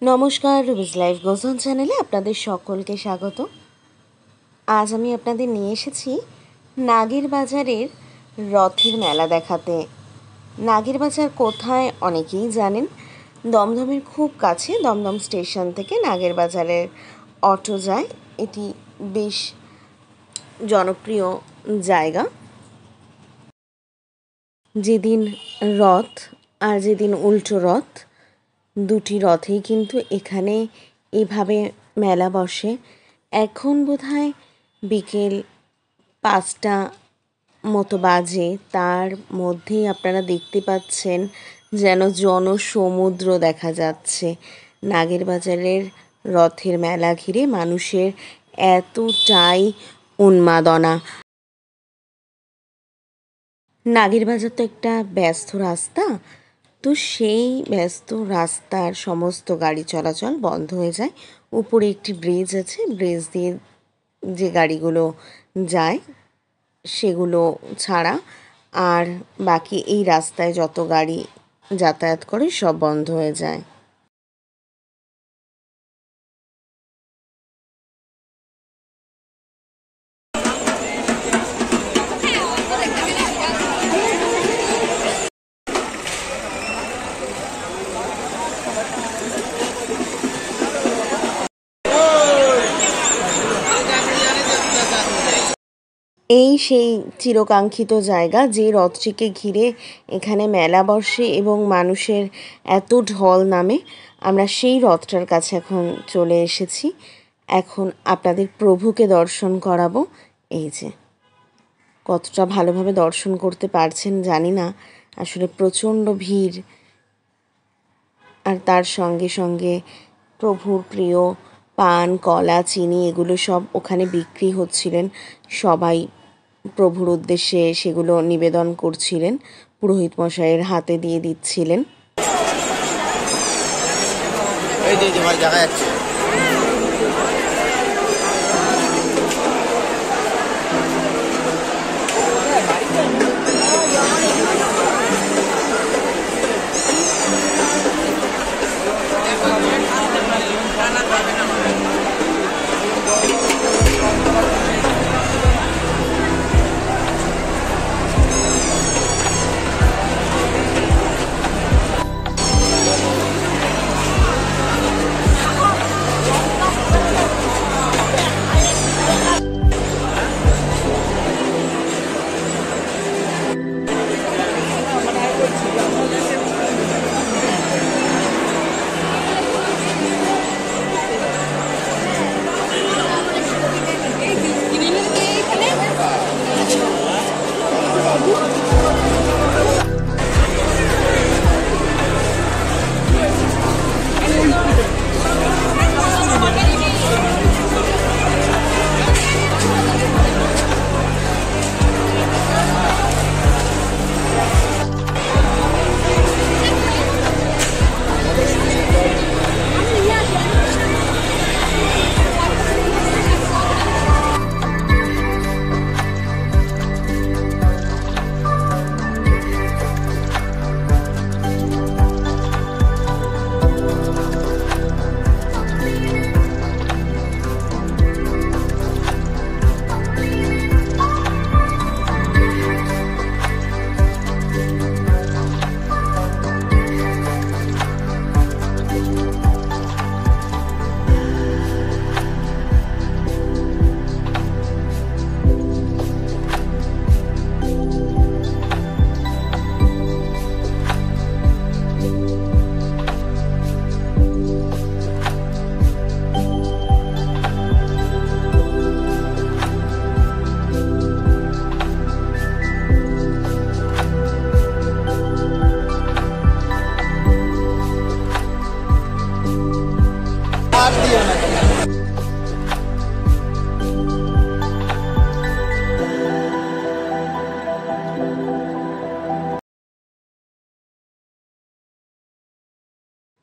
নমস্কার, Ruby's life goes on চ্যানেলে আপনাদের সকলকে স্বাগত। আজ আমি আপনাদের নিয়ে এসেছি নাগের বাজারের রথের মেলা দেখাতে। নাগের বাজার কোথায় অনেকেই জানেন, দমদমের খুব কাছে। দমদম স্টেশন থেকে নাগের বাজারের অটো যায়। এটি বেশ জনপ্রিয় জায়গা। যেদিন রথ আর যেদিন উল্টো রথ, দুটি রথেই কিন্তু এখানে এভাবে মেলা বসে। এখন বোধহয় বিকেল 5টা মতো বাজে, তার মধ্যেই আপনারা দেখতে পাচ্ছেন যেন জনসমুদ্র দেখা যাচ্ছে। নাগের বাজারের রথের মেলা ঘিরে মানুষের এতটাই উন্মাদনা। নাগের বাজার তো একটা ব্যস্ত রাস্তা, তো সেই ব্যস্ত রাস্তার সমস্ত গাড়ি চলাচল বন্ধ হয়ে যায়। উপরে একটি ব্রিজ আছে, ব্রিজ দিয়ে যে গাড়িগুলো যায় সেগুলো ছাড়া আর বাকি এই রাস্তায় যত গাড়ি যাতায়াত করে সব বন্ধ হয়ে যায়। এই সেই চিরকাঙ্ক্ষিত জায়গা, যে রথটিকে ঘিরে এখানে মেলা বসে এবং মানুষের এত ঢল নামে। আমরা সেই রথটার কাছে এখন চলে এসেছি। এখন আপনাদের প্রভুকে দর্শন করাবো। এই যে কতটা ভালোভাবে দর্শন করতে পারছেন জানি না, আসলে প্রচণ্ড ভিড়। আর তার সঙ্গে সঙ্গে প্রভুর প্রিয় পান, কলা, চিনি এগুলো সব ওখানে বিক্রি হচ্ছিলেন। সবাই প্রভুর উদ্দেশ্যে সেগুলো নিবেদন করছিলেন, পুরোহিত মশাইয়ের হাতে দিয়ে দিচ্ছিলেন।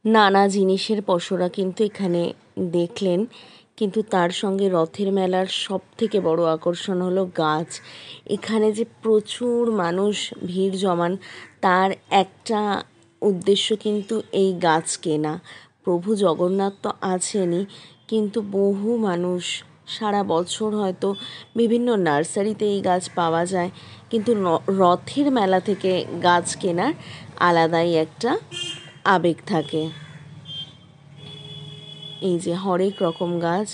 নানা জিনিসের পসরা কিন্তু এখানে দেখলেন, কিন্তু তার সঙ্গে রথের মেলার সবথেকে বড় আকর্ষণ হলো গাছ। এখানে যে প্রচুর মানুষ ভিড় জমান, তার একটা উদ্দেশ্য কিন্তু এই গাছ কেনা। প্রভু জগন্নাথ তো আছেনই, কিন্তু বহু মানুষ সারা বছর হয়তো বিভিন্ন নার্সারিতে এই গাছ পাওয়া যায়, কিন্তু রথের মেলা থেকে গাছ কেনার আলাদাই একটা আবেগ থাকে। এই যে হরেক রকম গাছ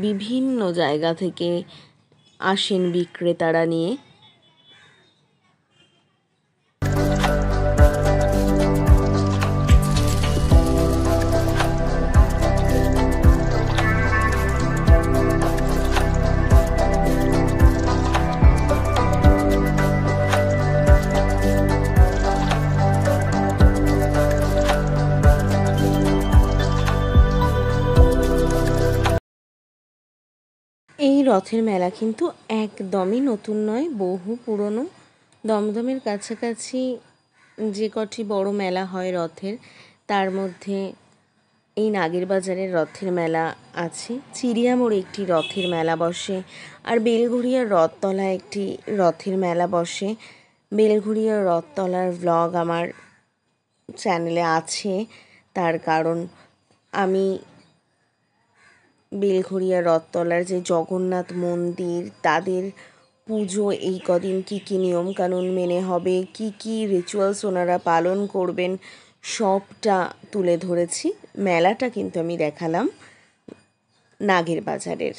বিভিন্ন জায়গা থেকে আসেন বিক্রেতারা নিয়ে। এই রথের মেলা কিন্তু একদমই নতুন নয়, বহু পুরনো। দমদমের কাছাকাছি যে কটি বড় মেলা হয় রথের, তার মধ্যে এই নাগের বাজারের রথের মেলা আছে, চিড়িয়ামোড়ে একটি রথের মেলা বসে, আর বেলঘড়িয়ার রথতলায় একটি রথের মেলা বসে। বেলঘড়িয়ার রথতলার ভ্লগ আমার চ্যানেলে আছে, তার কারণ আমি বেলঘড়িয়া রথতলার যে জগন্নাথ মন্দির, তাদের পুজো এই কদিন কী কী নিয়মকানুন মেনে হবে, কি কি রিচুয়ালস ওনারা পালন করবেন, সবটা তুলে ধরেছি। মেলাটা কিন্তু আমি দেখালাম নাগের বাজারের।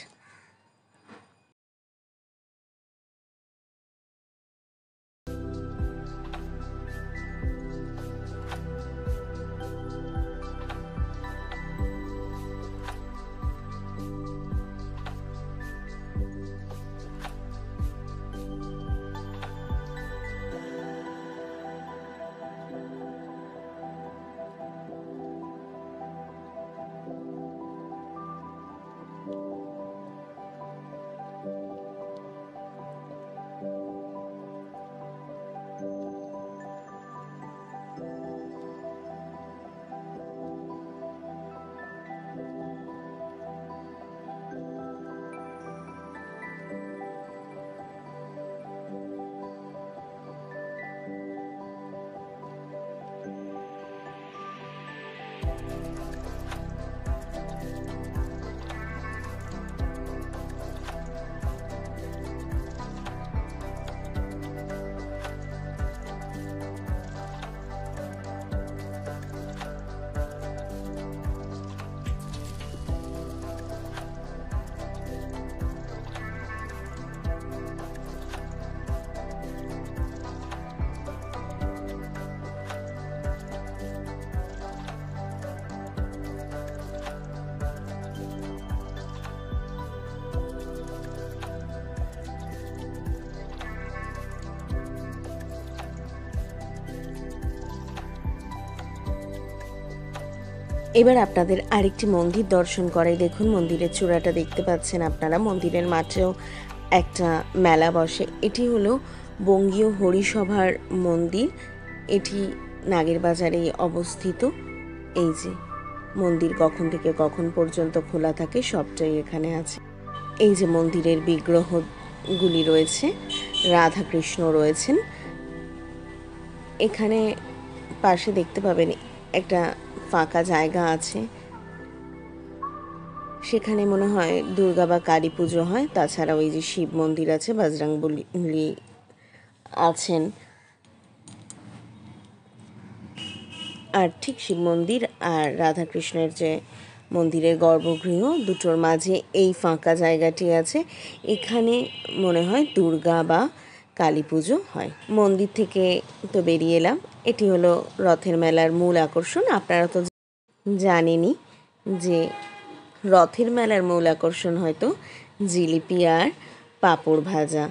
এবার আপনাদের আরেকটি মন্দির দর্শন করাই। দেখুন মন্দিরের চূড়াটা দেখতে পাচ্ছেন আপনারা, মন্দিরের মাঠেও একটা মেলা বসে। এটি হলো বঙ্গীয় হরিসভার মন্দির, এটি নাগের বাজারেই অবস্থিত। এই যে মন্দির কখন থেকে কখন পর্যন্ত খোলা থাকে সবটাই এখানে আছে। এই যে মন্দিরের বিগ্রহগুলি রয়েছে, রাধা কৃষ্ণ রয়েছেন এখানে। পাশে দেখতে পাবেন একটা ফাঁকা জায়গা আছে, সেখানে মনে হয় দুর্গা বা কালী পুজো হয়। তাছাড়া ওই যে শিব মন্দির আছে, বজরংবলী আছেন, আর ঠিক শিব মন্দির আর রাধাকৃষ্ণের যে মন্দিরের গর্ভগৃহ, দুটোর মাঝে এই ফাঁকা জায়গাটি আছে। এখানে মনে হয় দুর্গা বা কালী পুজো হয়। মন্দির থেকে তো বেরিয়ে এলাম। এটি হলো রথের মেলার মূল আকর্ষণ। আপনারা তো জানেনই যে রথের মেলার মূল আকর্ষণ হয়তো জিলিপি আর পাঁপড় ভাজা।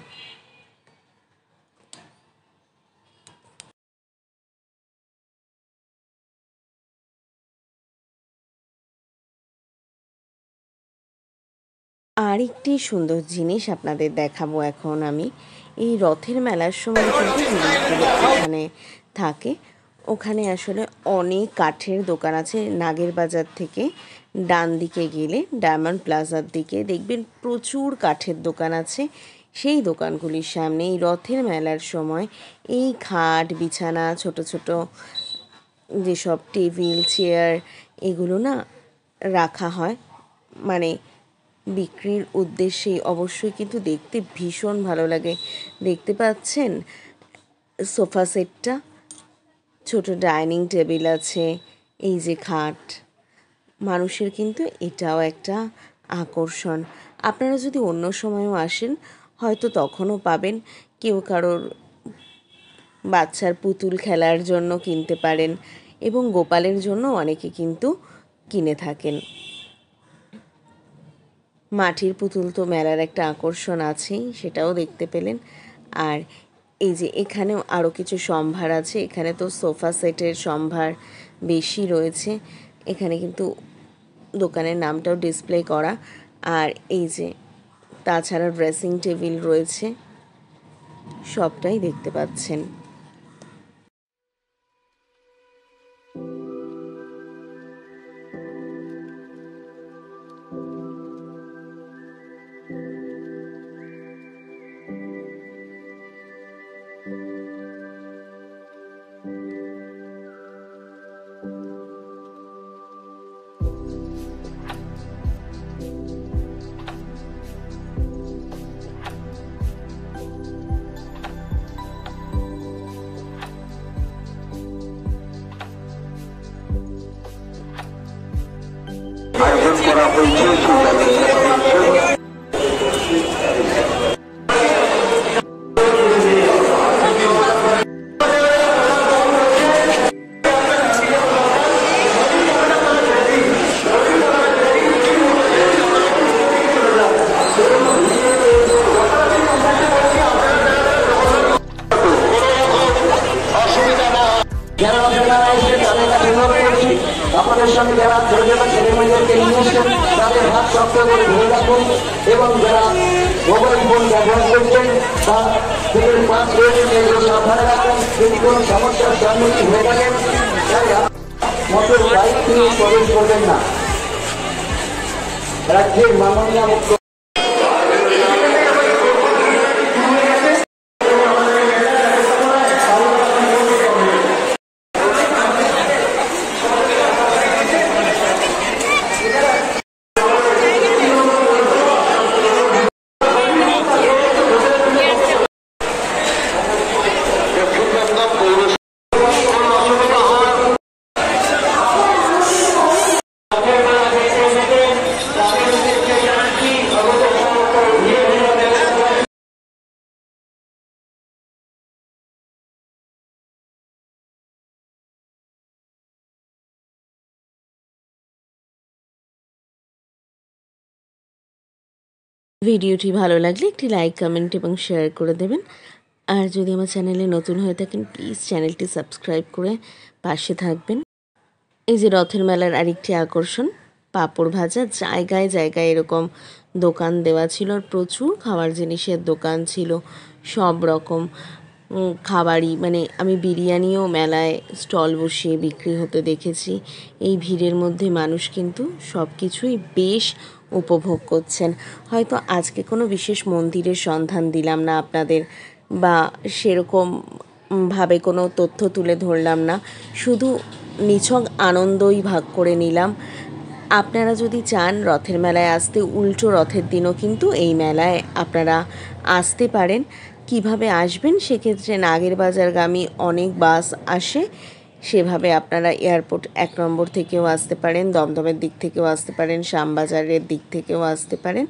আরেকটি সুন্দর জিনিস আপনাদের দেখাবো এখন আমি। এই রথের মেলার সময় কিন্তু জিনিসগুলো এখানে থাকে, ওখানে আসলে অনেক কাঠের দোকান আছে। নাগের বাজার থেকে ডান দিকে গেলে ডায়মন্ড প্লাজার দিকে দেখবেন প্রচুর কাঠের দোকান আছে। সেই দোকানগুলির সামনে এই রথের মেলার সময় এই খাট বিছানা, ছোট ছোট যেসব টেবিল চেয়ার, এগুলো না রাখা হয়, মানে বিক্রির উদ্দেশ্যেই। অবশ্যই কিন্তু দেখতে ভীষণ ভালো লাগে। দেখতে পাচ্ছেন সোফা সেটটা, ছোট ডাইনিং টেবিল আছে, এই যে খাট, মানুষের কিন্তু এটাও একটা আকর্ষণ। আপনারা যদি অন্য সময়ও আসেন হয়তো তখনও পাবেন। কেউ কারোর বাচ্চার পুতুল খেলার জন্য কিনতে পারেন, এবং গোপালের জন্য অনেকে কিন্তু কিনে থাকেন। মাটির পুতুল তো মেলার একটা আকর্ষণ আছেই, সেটাও দেখতে পেলেন। আর এই যে এখানেও আরও কিছু সম্ভার আছে। এখানে তো সোফা সেটের সম্ভার বেশি রয়েছে। এখানে কিন্তু দোকানের নামটাও ডিসপ্লে করা। আর এই যে তাছাড়া ড্রেসিং টেবিল রয়েছে, সবটাই দেখতে পাচ্ছেন। আয়োজন করা হয়েছে। আপনাদের সঙ্গে যারা ছোট ছোট ছেলেমেয়েদেরকে নিয়ে এসেছেন তাদের হাত শক্ত করে ধরে রাখুন, এবং যারা মোবাইল ফোন ব্যবহার করছেন বা ফোনের পাশ রয়েছে সেগুলো সাবধানে রাখুন। যদি কোনো সমস্যার সম্মুখীন হয়ে থাকেন তাহলে মোটর বাইক নিয়ে প্রবেশ করবেন না। রাজ্যের মাননীয় মুখ্য ভিডিওটি ভালো লাগলে একটি লাইক, কমেন্ট এবং শেয়ার করে দেবেন। আর যদি আমার চ্যানেলে নতুন হয়ে থাকেন প্লিজ চ্যানেলটি সাবস্ক্রাইব করে পাশে থাকবেন। এই যে রথের মেলার আরেকটি আকর্ষণ, পাঁপড় ভাজা। জায়গায় জায়গায় এরকম দোকান দেওয়া ছিল, আর প্রচুর খাবার জিনিসের দোকান ছিল, সব রকম খাবারই। মানে আমি বিরিয়ানিও মেলায় স্টল বসিয়ে বিক্রি হতে দেখেছি। এই ভিড়ের মধ্যে মানুষ কিন্তু সব কিছুই বেশ উপভোগ করছেন। হয়তো আজকে কোনো বিশেষ মন্দিরের সন্ধান দিলাম না আপনাদের, বা সেরকম ভাবে কোনো তথ্য তুলে ধরলাম না, শুধু নিছক আনন্দই ভাগ করে নিলাম। আপনারা যদি চান রথের মেলায় আসতে, উল্টো রথের দিনও কিন্তু এই মেলায় আপনারা আসতে পারেন। কিভাবে আসবেন? সেক্ষেত্রে নাগেরবাজারগামী অনেক বাস আসে, সেভাবে আপনারা এয়ারপোর্ট 1 নম্বর থেকেও আসতে পারেন, দমদমের দিক থেকেও আসতে পারেন, শ্যামবাজারের দিক থেকেও আসতে পারেন।